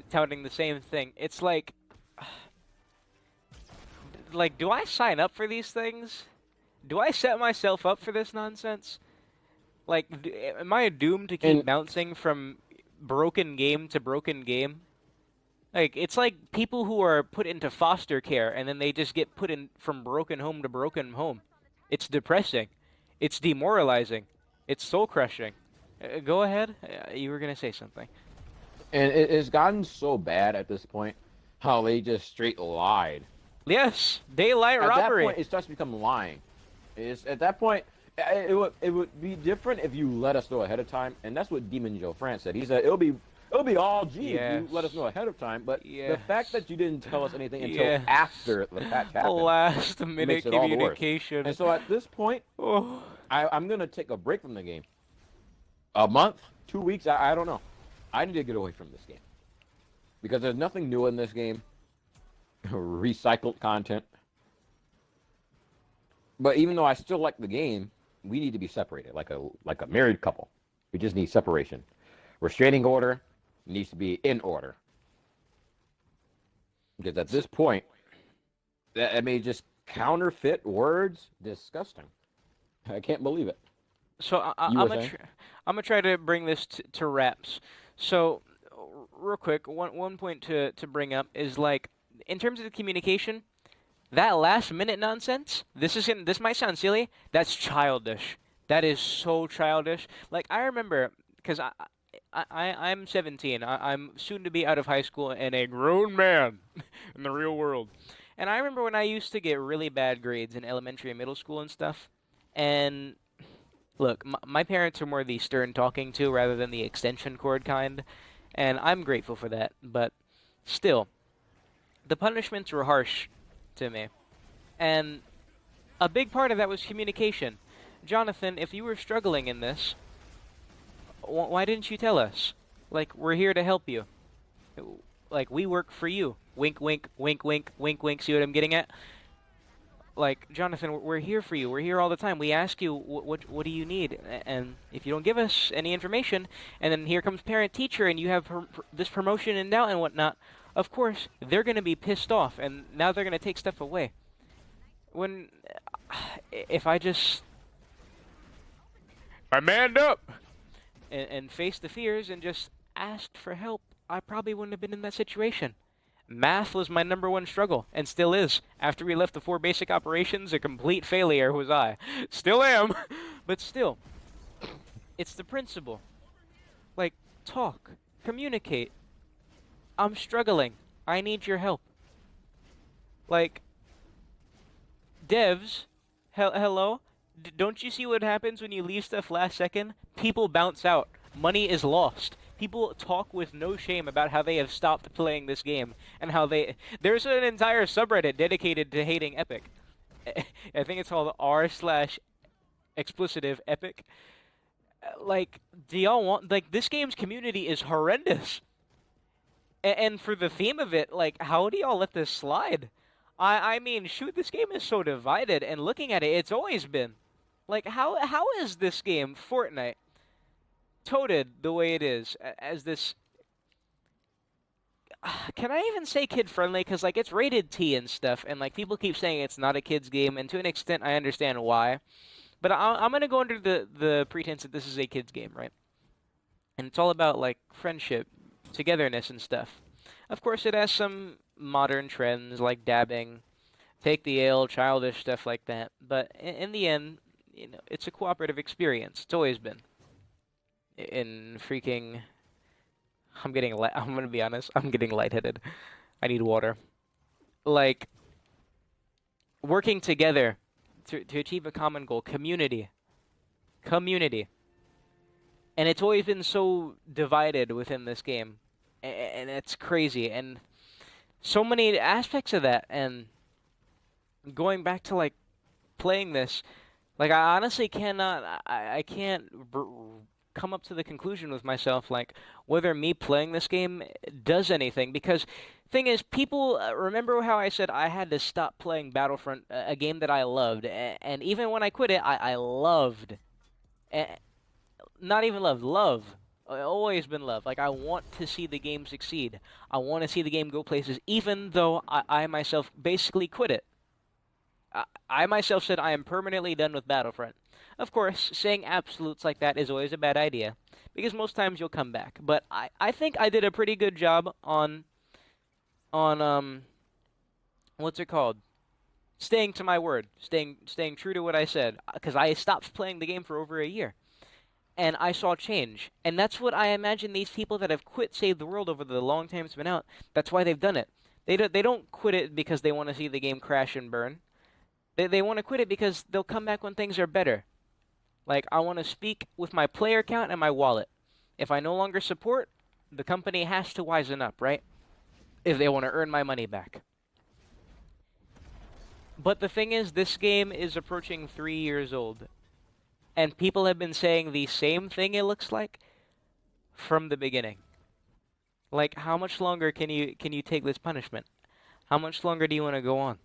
touting the same thing. It's like, do I sign up for these things? Do I set myself up for this nonsense? Like, am I doomed to keep bouncing from broken game to broken game? Like, it's like people who are put into foster care and then they just get put in from broken home to broken home. It's depressing. It's demoralizing. It's soul-crushing. Go ahead. You were going to say something. And it's gotten so bad at this point how they just straight lied. Yes, daylight robbery. At that point, it starts to become lying. At that point, It would be different if you let us know ahead of time, and that's what Demon Joe France said. He said it'll be all G if you let us know ahead of time. But the fact that you didn't tell us anything until after the patch happened Last minute makes it all the worse. communication. And so at this point, Oh. I'm gonna take a break from the game. A month, 2 weeks, I don't know. I need to get away from this game because there's nothing new in this game. Recycled content. But even though I still like the game, we need to be separated, like a married couple. We just need separation. Restraining order needs to be in order. Because at this point, I mean, just counterfeit words, disgusting. I can't believe it. So I'm gonna try to bring this to wraps. So, real quick, one point to bring up is like in terms of the communication. That last minute nonsense, this might sound silly, that's childish. That is so childish. Like, I remember, because I'm 17, I'm soon to be out of high school and a grown man in the real world. And I remember when I used to get really bad grades in elementary and middle school and stuff. And, look, my parents are more the stern talking to rather than the extension cord kind. And I'm grateful for that, but still, the punishments were harsh to me. And a big part of that was communication. Jonathan, if you were struggling in this, why didn't you tell us? Like, we're here to help you. Like, we work for you. Wink, wink, wink, wink, wink, wink. See what I'm getting at? Like, Jonathan, we're here for you. We're here all the time. We ask you, what do you need? And if you don't give us any information, and then here comes parent-teacher, and you have this promotion and doubt and whatnot, of course, they're going to be pissed off, and now they're going to take stuff away. If I just... I manned up! And faced the fears and just asked for help, I probably wouldn't have been in that situation. Math was my #1 struggle, and still is. After we left the 4 basic operations, a complete failure was I. Still am! But still, it's the principle. Like, talk, communicate. I'm struggling. I need your help. Like, devs, hello? Don't you see what happens when you leave stuff last second? People bounce out. Money is lost. People talk with no shame about how they have stopped playing this game and how there's an entire subreddit dedicated to hating Epic. I think it's called r/explicitive Epic. Like, do y'all want... Like, this game's community is horrendous. And for the theme of it, like, how do y'all let this slide? I mean, shoot, this game is so divided, and looking at it, it's always been. Like, how is this game, Fortnite, toted the way it is, as this... Can I even say kid-friendly? Because, like, it's rated T and stuff, and, like, people keep saying it's not a kid's game, and to an extent, I understand why. But I'm going to go under the pretense that this is a kid's game, right? And it's all about, like, friendship, togetherness and stuff. Of course, it has some modern trends like dabbing, take the L, childish stuff like that. But in the end, you know, it's a cooperative experience. It's always been. In freaking, I'm gonna be honest. I'm getting lightheaded. I need water. Like, working together to achieve a common goal, community. And it's always been so divided within this game. And it's crazy. And so many aspects of that. And going back to, like, playing this, like, I honestly cannot... I can't come up to the conclusion with myself, like, whether me playing this game does anything. Because, thing is, people... remember how I said I had to stop playing Battlefront, a game that I loved. And even when I quit it, I loved... not even love. Always been love. Like, I want to see the game succeed. I want to see the game go places, even though I myself basically quit it. I myself said I am permanently done with Battlefront. Of course, saying absolutes like that is always a bad idea, because most times you'll come back. But I think I did a pretty good job on what's it called? Staying to my word. Staying true to what I said. Because I stopped playing the game for over a year. And I saw change. And that's what I imagine these people that have quit Save the World over the long time it's been out, that's why they've done it. They don't quit it because they want to see the game crash and burn. They want to quit it because they'll come back when things are better. Like, I want to speak with my player count and my wallet. If I no longer support, the company has to wisen up, right? If they want to earn my money back. But the thing is, this game is approaching 3 years old. And people have been saying the same thing, it looks like, from the beginning. Like, how much longer can you take this punishment? How much longer do you want to go on?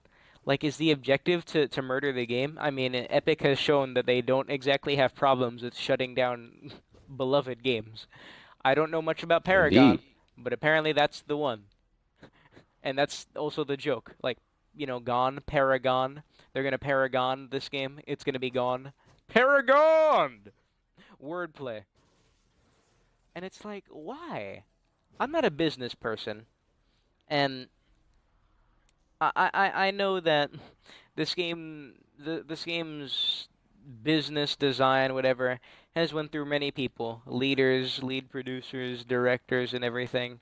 Like, is the objective to murder the game? I mean, Epic has shown that they don't exactly have problems with shutting down beloved games. I don't know much about Paragon, Indeed. but apparently that's the one. And that's also the joke. Like, gone, Paragon. They're gonna Paragon this game. It's gonna be gone. Paragon! Wordplay. And it's like, why? I'm not a business person. And I know that this game's business design, whatever, has went through many people. Leaders, lead producers, directors, and everything.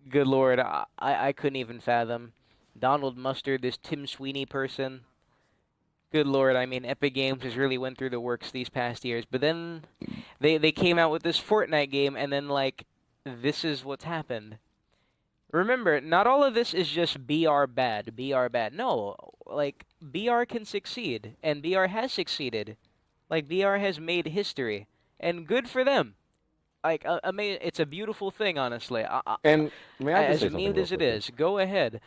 Good lord, I couldn't even fathom. Donald Mustard, this Tim Sweeney person. Good lord, I mean, Epic Games has really went through the works these past years. But then they came out with this Fortnite game, and then, like, this is what's happened. Remember, not all of this is just BR bad, BR bad. No, like, BR can succeed, and BR has succeeded. Like, BR has made history, and good for them. Like, it's a beautiful thing, honestly. And may I just As say something memed real as it quick here? is, go ahead.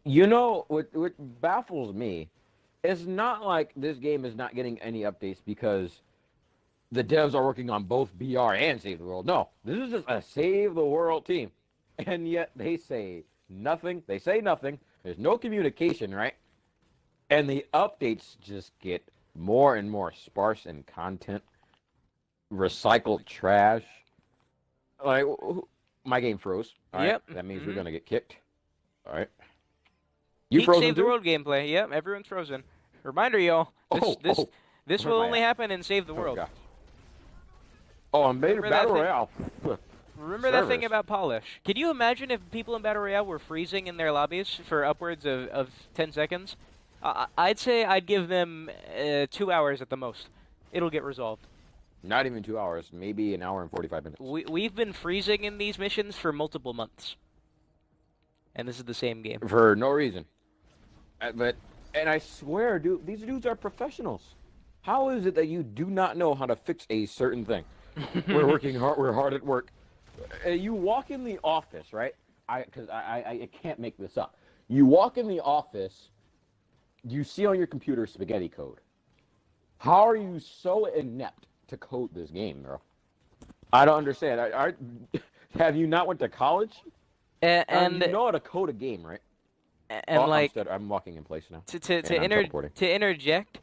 You know what baffles me? It's not like this game is not getting any updates because the devs are working on both BR and Save the World. No, this is just a Save the World team. And yet they say nothing. They say nothing. There's no communication, right? And the updates just get more and more sparse in content. Recycled trash. Like, my game froze. All right? Yep. That means Mhm. we're going to get kicked. All right. You Peak frozen Save the too? World gameplay. Yep, everyone's frozen. Reminder, y'all. This Where's will my only app? happen in Save the Oh, World. gosh. Oh, I'm Remember that Battle thing- Royale. Remember that thing Servers. about polish? Can you imagine if people in Battle Royale were freezing in their lobbies for upwards of 10 seconds? I'd say I'd give them 2 hours at the most. It'll get resolved. Not even 2 hours. Maybe an hour and 45 minutes. We've been freezing in these missions for multiple months. And this is the same game. For no reason. And I swear, dude, these dudes are professionals. How is it that you do not know how to fix a certain thing? We're working hard. We're hard at work. You walk in the office, right? Because I can't make this up. You walk in the office, you see on your computer spaghetti code. How are you so inept to code this game, bro? I don't understand. Have you not went to college? And you know how to code a game, right? and Oh, like I'm walking in place now. to interject,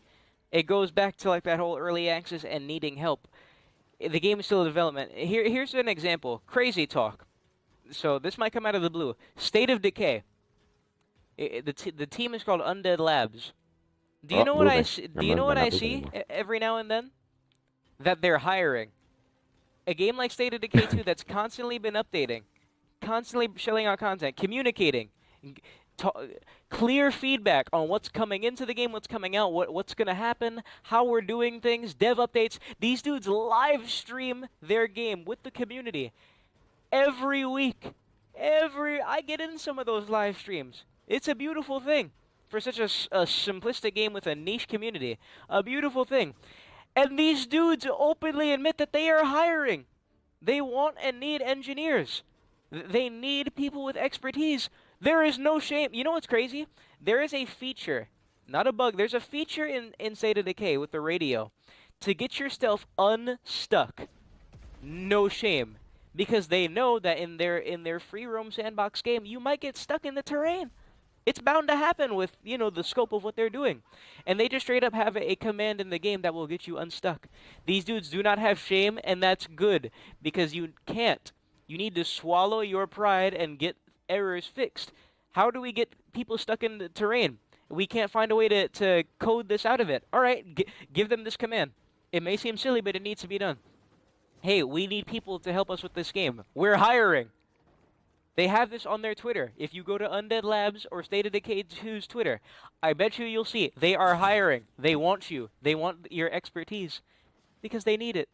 it goes back to like that whole early access and needing help. The game is still in development. Here's an example. Crazy talk. So this might come out of the blue. State of Decay. The team is called Undead Labs. Do you know what I see? Do you know what I see every now and then? That they're hiring. A game like State of Decay 2 that's constantly been updating, constantly shelling out content, communicating, clear feedback on what's coming into the game, what's coming out, what's going to happen, how we're doing things, dev updates. These dudes live stream their game with the community every week. I get in some of those live streams. It's a beautiful thing for such a simplistic game with a niche community. A beautiful thing. And these dudes openly admit that they are hiring. They want and need engineers. They need people with expertise. There is no shame. You know what's crazy? There is a feature, not a bug. There's a feature in State of Decay with the radio to get yourself unstuck. No shame. Because they know that in their free roam sandbox game, you might get stuck in the terrain. It's bound to happen with, the scope of what they're doing. And they just straight up have a command in the game that will get you unstuck. These dudes do not have shame, and that's good, because you can't. You need to swallow your pride and get errors fixed. How do we get people stuck in the terrain? We can't find a way to code this out of it. All right, give them this command. It may seem silly, but it needs to be done. Hey, we need people to help us with this game. We're hiring. They have this on their Twitter. If you go to Undead Labs or State of Decay 2's Twitter, I bet you'll see they are hiring. They want you. They want your expertise because they need it.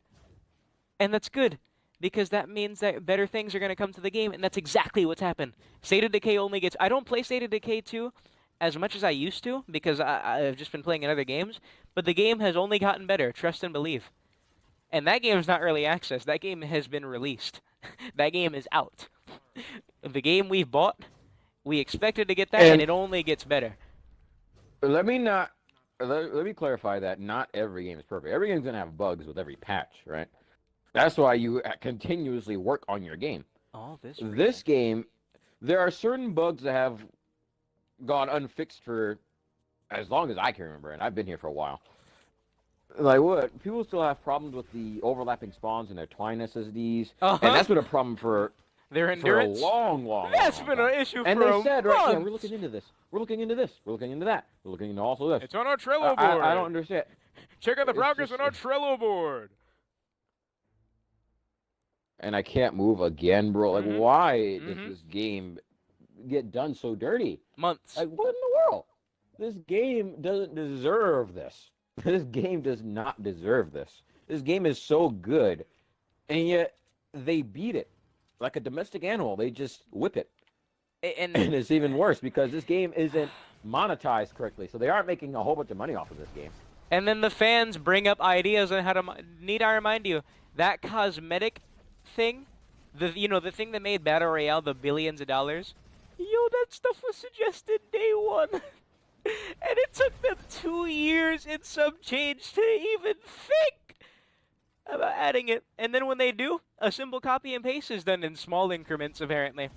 And that's good because that means that better things are going to come to the game, and that's exactly what's happened. State of Decay only gets... I don't play State of Decay 2 as much as I used to because I've just been playing in other games, but the game has only gotten better, trust and believe. And that game is not early access. That game has been released. That game is out. The game we've bought, we expected to get that, and it only gets better. Let me clarify that not every game is perfect. Every game's gonna have bugs with every patch, right? That's why you continuously work on your game. Oh, this game, there are certain bugs that have gone unfixed for as long as I can remember, and I've been here for a while. Like what? People still have problems with the overlapping spawns and their twine SSDs, and that's been a problem for their endurance. For a long That's long been time. an issue and for they said, right, yeah, month. we're looking into this. We're looking into this. We're looking into that. We're looking into also this. It's on our Trello board. I don't understand. Check out the It's progress just- on our Trello board. And I can't move again, bro. Like, why does this game get done so dirty? Months. Like, what in the world? This game doesn't deserve this. This game does not deserve this. This game is so good, and yet they beat it like a domestic animal. They just whip it. And it's even worse because this game isn't monetized correctly, so they aren't making a whole bunch of money off of this game. And then the fans bring up ideas on how to... Need I remind you, that cosmetic thing, the thing that made Battle Royale the billions of dollars, that stuff was suggested day one. And it took them 2 years and some change to even think about adding it. And then when they do, a simple copy and paste is done in small increments, apparently.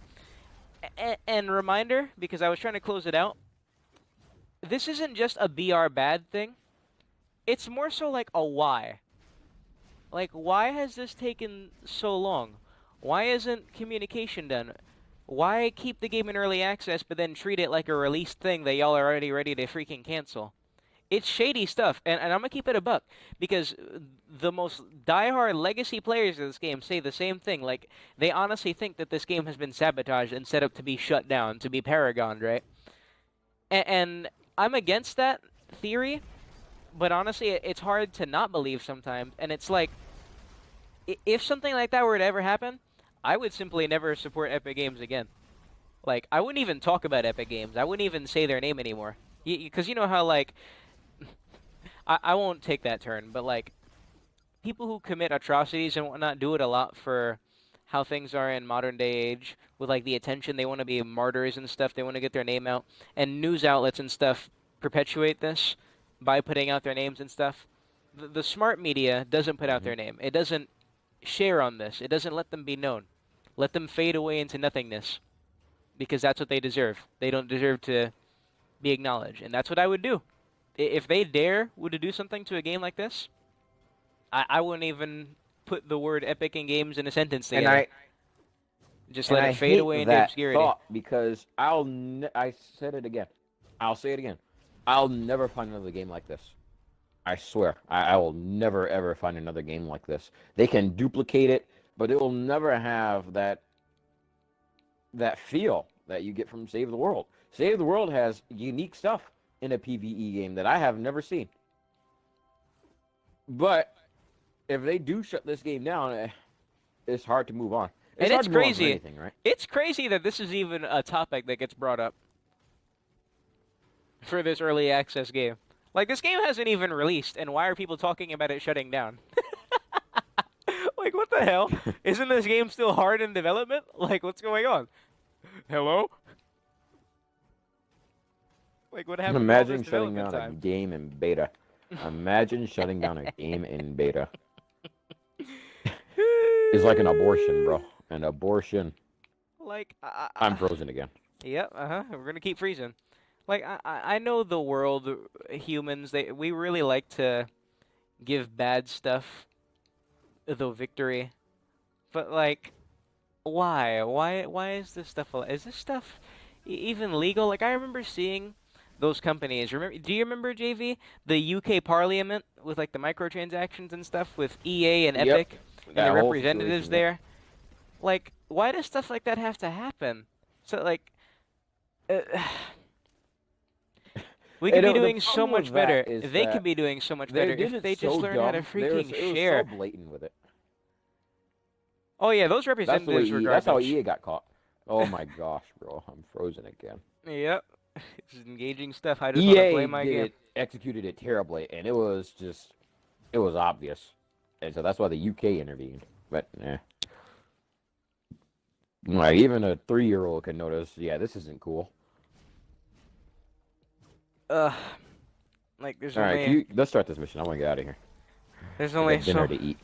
And reminder, because I was trying to close it out, this isn't just a BR bad thing. It's more so like a why. Like, why has this taken so long? Why isn't communication done? Why keep the game in early access but then treat it like a released thing that y'all are already ready to freaking cancel? It's shady stuff, and I'm going to keep it a buck, because the most diehard legacy players of this game say the same thing. Like, they honestly think that this game has been sabotaged and set up to be shut down, to be paragoned, right? And I'm against that theory, but honestly, it's hard to not believe sometimes, and it's like, if something like that were to ever happen, I would simply never support Epic Games again. Like, I wouldn't even talk about Epic Games. I wouldn't even say their name anymore. Because you know how, like... I won't take that turn, but, like, people who commit atrocities and whatnot do it a lot for how things are in modern day age. With, like, the attention. They want to be martyrs and stuff. They want to get their name out. And news outlets and stuff perpetuate this by putting out their names and stuff. The smart media doesn't put out their name. It doesn't share on this. It doesn't let them be known. Let them fade away into nothingness, because that's what they deserve. They don't deserve to be acknowledged, and that's what I would do. If they would do something to a game like this, I wouldn't even put the word Epic in games in a sentence together. Just let it fade away into obscurity. Because I said it again. I'll say it again. I'll never find another game like this. I swear, I will never, ever find another game like this. They can duplicate it, but it will never have that feel that you get from Save the World. Save the World has unique stuff in a PvE game that I have never seen. But if they do shut this game down, it's hard to move on. And it's crazy. Anything, right? It's crazy that this is even a topic that gets brought up for this early access game. Like, this game hasn't even released, and why are people talking about it shutting down? Like, what the hell? Isn't this game still hard in development? Like, what's going on? Hello? Like, what happened? Imagine shutting down a game in beta. Imagine shutting down a game in beta. It's like an abortion, bro. An abortion. Like, I'm frozen again. Yep, we're gonna keep freezing. Like, I know the world, humans, we really like to give bad stuff the victory. But, like, why? Why is this stuff... Is this stuff even legal? Like, I remember seeing those companies. Do you remember, JV? The UK Parliament with, like, the microtransactions and stuff with EA and Epic and the representatives there. Like, why does stuff like that have to happen? So, like, uh, we could be The doing so problem much with that better. is They could that be doing so much they better did if it they just so learn how to dumb. freaking It was so share. blatant with it. Oh yeah, those That's the way representatives were That's how garbage. EA got caught. Oh my gosh, bro, I'm frozen again. Yep. This is engaging stuff. I just want to play EA my did game. it, executed it terribly, and it was obvious, and so that's why the UK intervened. But like even a 3-year-old can notice. Yeah, this isn't cool. Ugh. Like All right, let's start this mission. I want to get out of here. there's I only got dinner so to eat.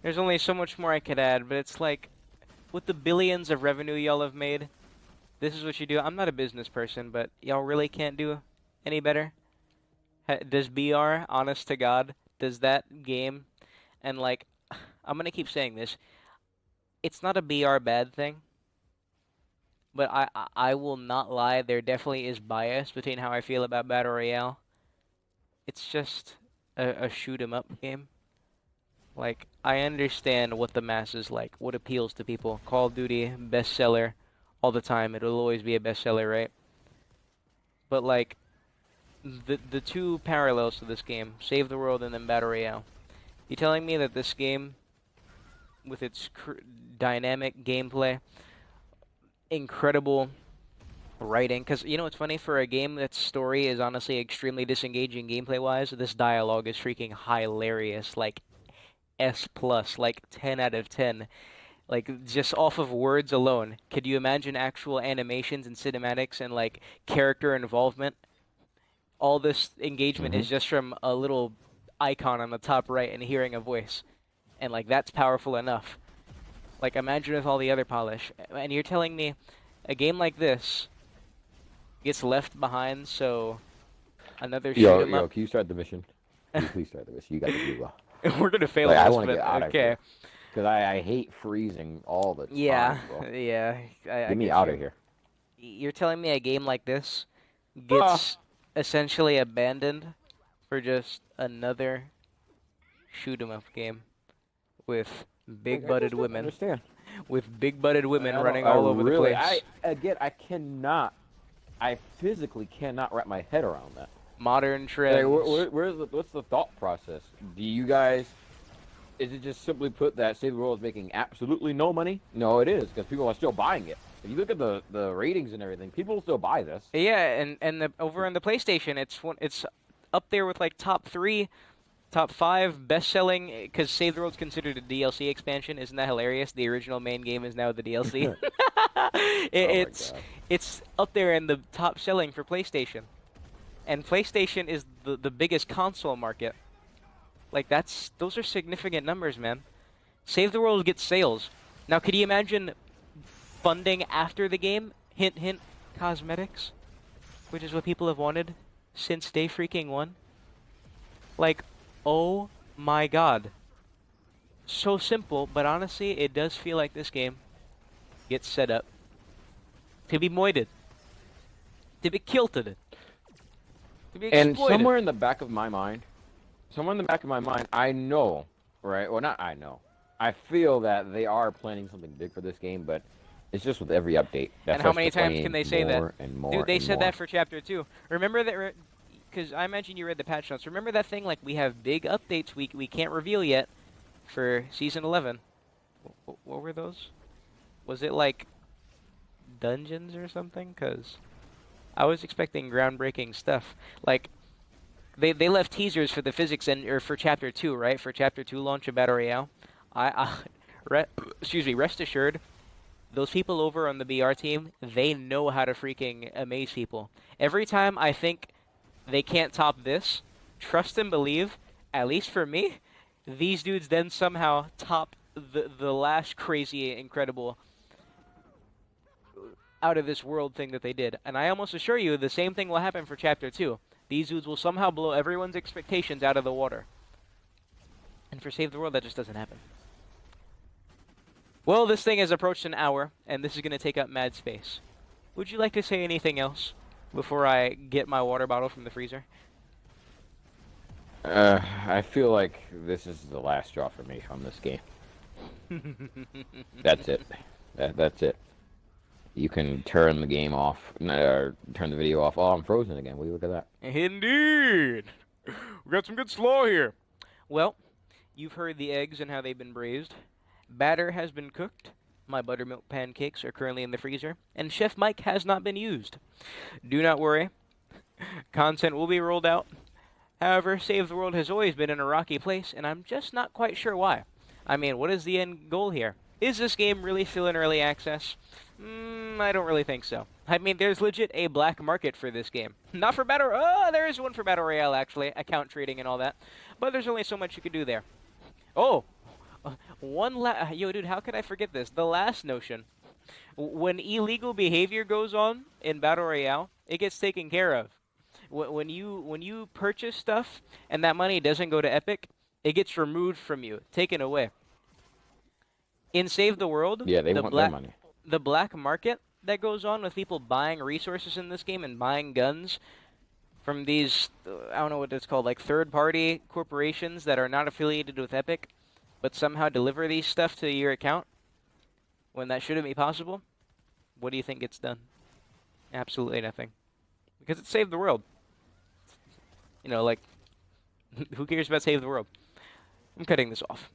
there's only so much more I could add, but it's like with the billions of revenue y'all have made, this is what you do. I'm not a business person, but y'all really can't do any better. Does BR, honest to God, does that game, and like, I'm gonna keep saying this, it's not a BR bad thing, but I will not lie, there definitely is bias between how I feel about Battle Royale. It's just a shoot 'em up game. Like, I understand what the masses like, what appeals to people. Call of Duty, bestseller, all the time. It'll always be a bestseller, right? But like, the two parallels to this game, Save the World and then Battle Royale. You telling me that this game, with its dynamic gameplay, incredible writing, because you know what's funny, for a game that's story is honestly extremely disengaging gameplay-wise, this dialogue is freaking hilarious, like S plus, like 10 out of 10. Like, just off of words alone, could you imagine actual animations and cinematics and like character involvement? All this engagement Hmm. is just from a little icon on the top right and hearing a voice. And like that's powerful enough. Like imagine with all the other polish. And you're telling me a game like this gets left behind, so another shoot 'em up. Can you start the mission? Can you please start the mission? You got to do well. We're gonna fail Like, I this, want to but get out of okay. here because I hate freezing all the Yeah, time, bro. yeah. I Get me get out you. of here. You're telling me a game like this Ah. gets essentially abandoned for just another shoot 'em up game with Like, big I butted just don't women, understand. with big butted women I don't. running I all over the really. place. I cannot. I physically cannot wrap my head around that. Modern Like, trends. what's the thought process? Do you guys? Is it just simply put that Save the World is making absolutely no money? No, it is because people are still buying it. If you look at the ratings and everything, people still buy this. Yeah, and over on the PlayStation, it's up there with like top 3, top 5 best-selling. Because Save the World's considered a DLC expansion. Isn't that hilarious? The original main game is now the DLC. Oh my It's god. it's up there in the top selling for PlayStation, and PlayStation is the biggest console market. Like those are significant numbers, man. Save the World gets sales. Now, could you imagine funding after the game? Hint, hint, cosmetics, which is what people have wanted since day freaking one. Like, oh my god. So simple, but honestly, it does feel like this game gets set up to be moited, to be kilted, to be And exploited. somewhere in the back of my mind, I know, right? Well, not I know. I feel that they are planning something big for this game, but it's just with every update. That And how starts many times deflating can they say that? more and more Dude, they and said more. that for Chapter 2. Remember that, because I imagine you read the patch notes. Remember that thing, like, we have big updates we can't reveal yet for Season 11. What were those? Was it, like, dungeons or something? Because I was expecting groundbreaking stuff. Like, they left teasers for the physics or for Chapter 2, right? For Chapter 2 launch of Battle Royale. Excuse me, rest assured, those people over on the BR team, they know how to freaking amaze people. Every time I think they can't top this, trust and believe, at least for me, these dudes then somehow top the last crazy, incredible, out of this world thing that they did. And I almost assure you the same thing will happen for Chapter 2. These dudes will somehow blow everyone's expectations out of the water. And for Save the World, that just doesn't happen. Well, this thing has approached an hour, and this is going to take up mad space. Would you like to say anything else before I get my water bottle from the freezer? I feel like this is the last straw for me on this game. That's it. That's it. You can turn the game off, or turn the video off. Oh, I'm frozen again. Will you look at that? Indeed. We got some good slaw here. Well, you've heard the eggs and how they've been braised. Batter has been cooked. My buttermilk pancakes are currently in the freezer, and Chef Mike has not been used. Do not worry. Content will be rolled out. However, Save the World has always been in a rocky place, and I'm just not quite sure why. I mean, what is the end goal here? Is this game really still in early access? I don't really think so. I mean, there's legit a black market for this game. Not for Battle... Oh, there is one for Battle Royale, actually. Account trading and all that. But there's only so much you can do there. Oh! Yo, dude, how could I forget this? The last notion. When illegal behavior goes on in Battle Royale, it gets taken care of. When you purchase stuff and that money doesn't go to Epic, it gets removed from you, taken away. In Save the World, Yeah, they want their money. The black market that goes on with people buying resources in this game and buying guns from these, I don't know what it's called, like third-party corporations that are not affiliated with Epic, but somehow deliver these stuff to your account when that shouldn't be possible. What do you think gets done? Absolutely nothing. Because it saved the world. You know, like, who cares about Save the World? I'm cutting this off.